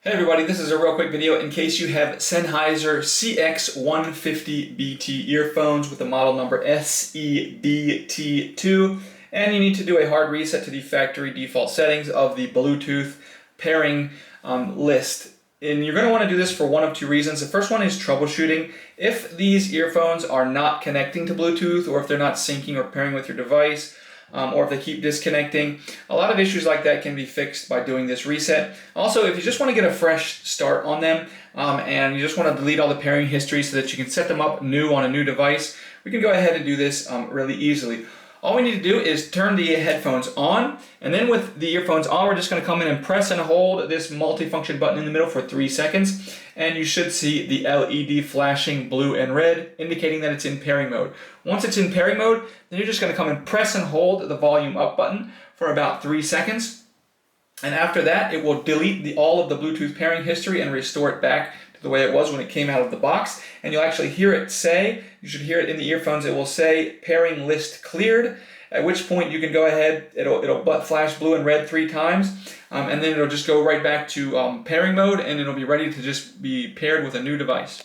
Hey everybody, this is a real quick video in case you have Sennheiser CX 150BT earphones with the model number SEBT2 and you need to do a hard reset to the factory default settings of the Bluetooth pairing list. And you're going to want to do this for one of two reasons. The first one is troubleshooting. If these earphones are not connecting to Bluetooth, or if they're not syncing or pairing with your device, or if they keep disconnecting, a lot of issues like that can be fixed by doing this reset. Also, if you just want to get a fresh start on them and you just want to delete all the pairing history so that you can set them up new on a new device, we can go ahead and do this really easily. All we need to do is turn the headphones on, and then with the earphones on, we're just going to come in and press and hold this multi-function button in the middle for 3 seconds, and you should see the LED flashing blue and red, indicating that it's in pairing mode. Once it's in pairing mode, then you're just going to come and press and hold the volume up button for about 3 seconds, and after that, it will delete all of the Bluetooth pairing history and restore it back to the way it was when it came out of the box. And you'll actually hear it say, you should hear it in the earphones, it will say pairing list cleared, at which point you can go ahead, it'll flash blue and red 3 times, and then it'll just go right back to pairing mode, and it'll be ready to just be paired with a new device.